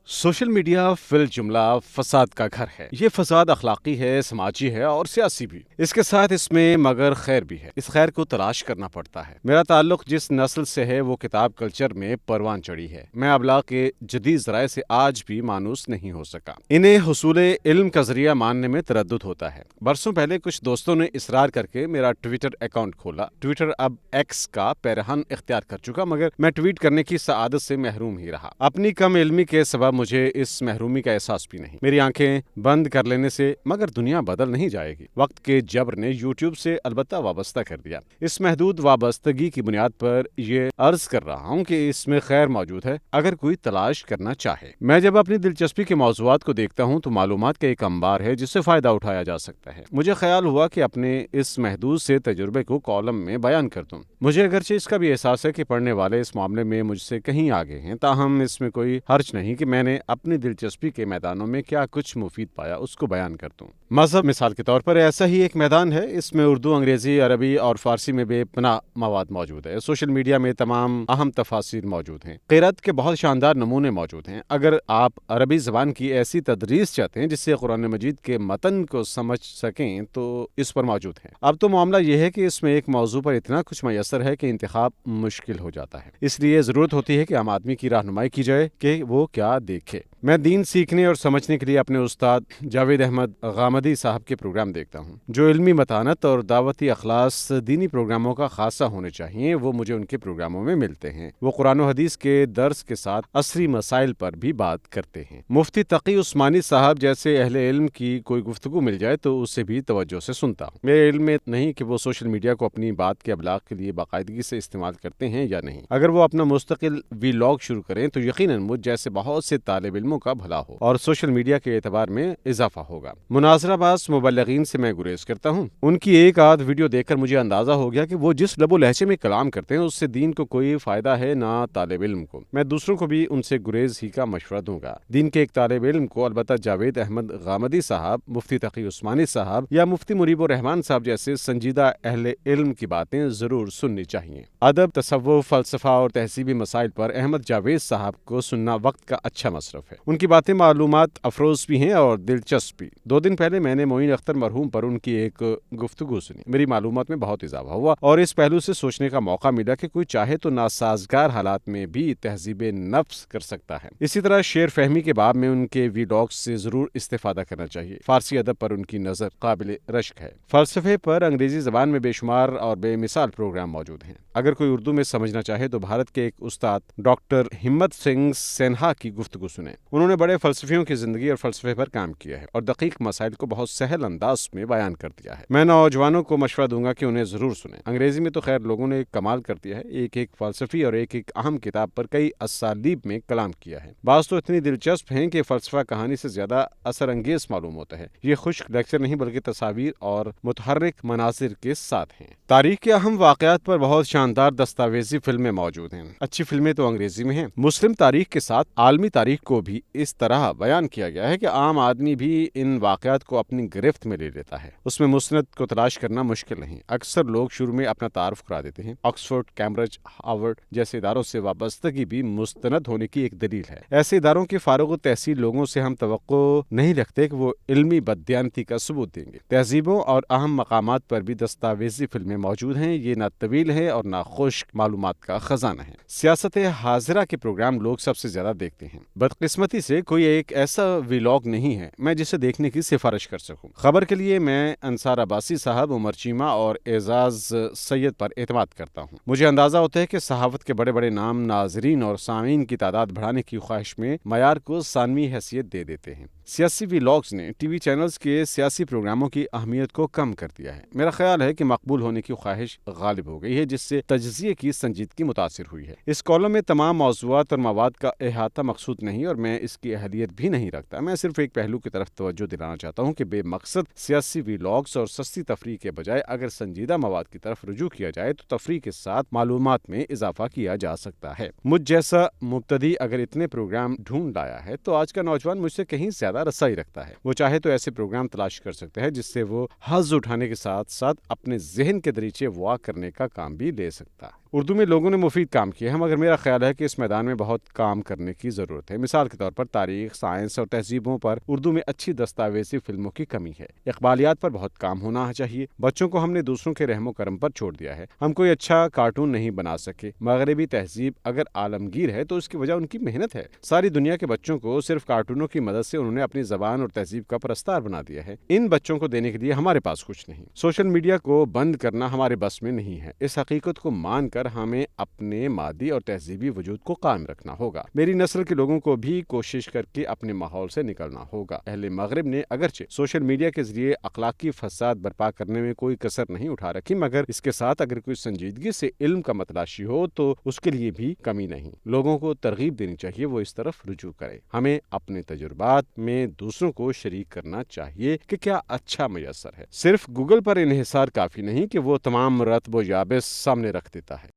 Social media فی الجملہ فساد کا گھر ہے۔ یہ فساد اخلاقی ہے، سماجی ہے اور سیاسی بھی۔ اس کے ساتھ اس میں مگر خیر بھی ہے۔ اس خیر کو تلاش کرنا پڑتا ہے۔ میرا تعلق جس نسل سے ہے وہ کتاب کلچر میں پروان چڑھی ہے۔ میں ابلاغ کے جدید ذرائع سے آج بھی مانوس نہیں ہو سکا۔ انہیں حصول علم کا ذریعہ ماننے میں تردد ہوتا ہے۔ برسوں پہلے کچھ دوستوں نے اصرار کر کے میرا ٹویٹر اکاؤنٹ کھولا۔ ٹویٹر اب ایکس کا پیرہن اختیار کر چکا، مگر میں ٹویٹ کرنے کی سعادت سے محروم ہی رہا۔ اپنی کم علمی کے سبب مجھے اس محرومی کا احساس بھی نہیں۔ میری آنکھیں بند کر لینے سے مگر دنیا بدل نہیں جائے گی۔ وقت کے جبر نے یوٹیوب سے البتہ وابستہ کر دیا۔ اس محدود وابستگی کی بنیاد پر یہ عرض کر رہا ہوں کہ اس میں خیر موجود ہے اگر کوئی تلاش کرنا چاہے۔ میں جب اپنی دلچسپی کے موضوعات کو دیکھتا ہوں تو معلومات کا ایک انبار ہے جس سے فائدہ اٹھایا جا سکتا ہے۔ مجھے خیال ہوا کہ اپنے اس محدود سے تجربے کو کالم میں بیان کر دوں۔ مجھے اگرچہ اس کا بھی احساس ہے کہ پڑھنے والے اس معاملے میں مجھ سے کہیں آگے ہیں، تاہم اس میں کوئی حرج نہیں کہ میں نے اپنی دلچسپی کے میدانوں میں کیا کچھ مفید پایا اس کو بیان کر دوں۔ مذہب مثال کے طور پر ایسا ہی ایک میدان ہے۔ اس میں اردو، انگریزی، عربی اور فارسی میں بے پناہ مواد موجود ہے۔ سوشل میڈیا میں تمام اہم تفاسیر موجود ہیں۔ قرأت کے بہت شاندار نمونے موجود ہیں۔ اگر آپ عربی زبان کی ایسی تدریس چاہتے ہیں جس سے قرآن مجید کے متن کو سمجھ سکیں تو اس پر موجود ہے۔ اب تو معاملہ یہ ہے کہ اس میں ایک موضوع پر اتنا کچھ میسر ہے کہ انتخاب مشکل ہو جاتا ہے۔ اس لیے ضرورت ہوتی ہے کہ عام آدمی کی رہنمائی کی جائے کہ وہ کیا دیکھے۔ میں دین سیکھنے اور سمجھنے کے لیے اپنے استاد جاوید احمد غامدی صاحب کے پروگرام دیکھتا ہوں۔ جو علمی متانت اور دعوتی اخلاص دینی پروگراموں کا خاصہ ہونے چاہیے وہ مجھے ان کے پروگراموں میں ملتے ہیں۔ وہ قرآن و حدیث کے درس کے ساتھ عصری مسائل پر بھی بات کرتے ہیں۔ مفتی تقی عثمانی صاحب جیسے اہل علم کی کوئی گفتگو مل جائے تو اسے بھی توجہ سے سنتا ہوں۔ میرے علم میں نہیں کہ وہ سوشل میڈیا کو اپنی بات کے ابلاغ کے لیے باقاعدگی سے استعمال کرتے ہیں یا نہیں۔ اگر وہ اپنا مستقل ویلاگ شروع کریں تو یقیناً مجھ جیسے بہت سے طالب علموں کا بھلا ہو اور سوشل میڈیا کے اعتبار میں اضافہ ہوگا۔ مناظرہ باز مبلغین سے میں گریز کرتا ہوں۔ ان کی ایک آدھ ویڈیو دیکھ کر مجھے اندازہ ہو گیا کہ وہ جس لب و لہجے میں کلام کرتے ہیں اس سے دین کو کوئی فائدہ ہے نہ طالب علم کو۔ میں دوسروں کو بھی ان سے گریز ہی کا مشورہ دوں گا۔ دین کے ایک طالب علم کو البتہ جاوید احمد غامدی صاحب، مفتی تقی عثمانی صاحب یا مفتی مریب الرحمان صاحب جیسے سنجیدہ اہل علم کی باتیں ضرور سننی چاہیے۔ ادب، تصوف، فلسفہ اور تہذیبی مسائل پر احمد جاوید صاحب کو سننا وقت کا اچھا مصرف ہے۔ ان کی باتیں معلومات افروز بھی ہیں اور دلچسپ بھی۔ 2 دن پہلے میں نے معین اختر مرحوم پر ان کی ایک گفتگو سنی۔ میری معلومات میں بہت اضافہ ہوا اور اس پہلو سے سوچنے کا موقع ملا کہ کوئی چاہے تو ناسازگار حالات میں بھی تہذیب نفس کر سکتا ہے۔ اسی طرح شعر فہمی کے باب میں ان کے ویلاگز سے ضرور استفادہ کرنا چاہیے۔ فارسی ادب پر ان کی نظر قابل رشک ہے۔ فلسفے پر انگریزی زبان میں بے شمار اور بے مثال پروگرام موجود ہیں۔ اگر کوئی اردو میں سمجھنا چاہے تو بھارت کے ایک استاد ڈاکٹر ہمت سنگھ سنہا کی گفتگو سنیں۔ انہوں نے بڑے فلسفیوں کی زندگی اور فلسفے پر کام کیا ہے اور دقیق مسائل کو بہت سہل انداز میں بیان کر دیا ہے۔ میں نوجوانوں کو مشورہ دوں گا کہ انہیں ضرور سنیں۔ انگریزی میں تو خیر لوگوں نے کمال کر دیا ہے، ایک فلسفی اور ایک اہم کتاب پر کئی اسالیب میں کلام کیا ہے۔ بعض تو اتنی دلچسپ ہیں کہ فلسفہ کہانی سے زیادہ اثر انگیز معلوم ہوتا ہے۔ یہ خشک لیکچر نہیں بلکہ تصاویر اور متحرک مناظر کے ساتھ ہیں۔ تاریخ کے اہم واقعات پر بہت شاندار دستاویزی فلمیں موجود ہیں۔ اچھی فلمیں تو انگریزی میں ہیں۔ مسلم تاریخ کے ساتھ عالمی تاریخ کو بھی اس طرح بیان کیا گیا ہے کہ عام آدمی بھی ان واقعات کو اپنی گرفت میں لے لیتا ہے۔ اس میں مستند کو تلاش کرنا مشکل نہیں۔ اکثر لوگ شروع میں اپنا تعارف کرا دیتے ہیں۔ آکسفورڈ، کیمبرج، ہارورڈ جیسے اداروں سے وابستگی بھی مستند ہونے کی ایک دلیل ہے۔ ایسے اداروں کے فارغ التحصیل لوگوں سے ہم توقع نہیں رکھتے کہ وہ علمی بددیانتی کا ثبوت دیں گے۔ تہذیبوں اور اہم مقامات پر بھی دستاویزی فلمیں موجود ہیں۔ یہ نہ طویل ہے اور نہ خشک معلومات کا خزانہ ہے۔ سیاست حاضرہ کے پروگرام لوگ سب سے زیادہ دیکھتے ہیں۔ بدقسمتی سے کوئی ایک ایسا ویلاگ نہیں ہے میں جسے دیکھنے کی سفارش کر سکوں۔ خبر کے لیے میں انصار عباسی صاحب، عمر چیمہ اور اعزاز سید پر اعتماد کرتا ہوں۔ مجھے اندازہ ہوتا ہے کہ صحافت کے بڑے بڑے نام ناظرین اور سامعین کی تعداد بڑھانے کی خواہش میں معیار کو ثانوی حیثیت دے دیتے ہیں۔ سیاسی ویلاگز نے ٹی وی چینلز کے سیاسی پروگراموں کی اہمیت کو کم کر دیا ہے۔ میرا خیال ہے کہ مقبول ہونے کی خواہش غالب ہو گئی ہے جس سے تجزیے کی سنجیدگی متاثر ہوئی ہے۔ اس کالم میں تمام موضوعات اور مواد کا احاطہ مقصود نہیں اور میں اس کی اہلیت بھی نہیں رکھتا۔ میں صرف ایک پہلو کی طرف توجہ دلانا چاہتا ہوں کہ بے مقصد سیاسی ویلاگز اور سستی تفریح کے بجائے اگر سنجیدہ مواد کی طرف رجوع کیا جائے تو تفریح کے ساتھ معلومات میں اضافہ کیا جا سکتا ہے۔ مجھ جیسا مبتدی اگر اتنے پروگرام ڈھونڈ لایا ہے تو آج کا نوجوان مجھ سے کہیں زیادہ رسائی رکھتا ہے۔ وہ چاہے تو ایسے پروگرام تلاش کر سکتا ہے جس سے وہ حظ اٹھانے کے ساتھ ساتھ اپنے ذہن کے دریچے وا کرنے کا کام بھی لے سکتا ہے۔ اردو میں لوگوں نے مفید کام کیا ہے، مگر میرا خیال ہے کہ اس میدان میں بہت کام کرنے کی ضرورت ہے۔ مثال کے طور پر تاریخ، سائنس اور تہذیبوں پر اردو میں اچھی دستاویزی فلموں کی کمی ہے۔ اقبالیات پر بہت کام ہونا چاہیے۔ بچوں کو ہم نے دوسروں کے رحم و کرم پر چھوڑ دیا ہے۔ ہم کوئی اچھا کارٹون نہیں بنا سکے۔ مغربی تہذیب اگر عالمگیر ہے تو اس کی وجہ ان کی محنت ہے۔ ساری دنیا کے بچوں کو صرف کارٹونوں کی مدد سے انہوں نے اپنی زبان اور تہذیب کا پرستار بنا دیا ہے۔ ان بچوں کو دینے کے لیے ہمارے پاس کچھ نہیں۔ سوشل میڈیا کو بند کرنا ہمارے بس میں نہیں ہے۔ اس حقیقت کو مان کر ہمیں اپنے مادی اور تہذیبی وجود کو قائم رکھنا ہوگا۔ میری نسل کے لوگوں کو بھی کوشش کر کے اپنے ماحول سے نکلنا ہوگا۔ اہل مغرب نے اگرچہ سوشل میڈیا کے ذریعے اخلاقی فساد برپا کرنے میں کوئی کسر نہیں اٹھا رکھی، مگر اس کے ساتھ اگر کوئی سنجیدگی سے علم کا متلاشی ہو تو اس کے لیے بھی کمی نہیں۔ لوگوں کو ترغیب دینی چاہیے وہ اس طرف رجوع کرے۔ ہمیں اپنے تجربات میں دوسروں کو شریک کرنا چاہیے کہ کیا اچھا میسر ہے۔ صرف گوگل پر انحصار کافی نہیں کہ وہ تمام رتب و یابس سامنے رکھ دیتا ہے۔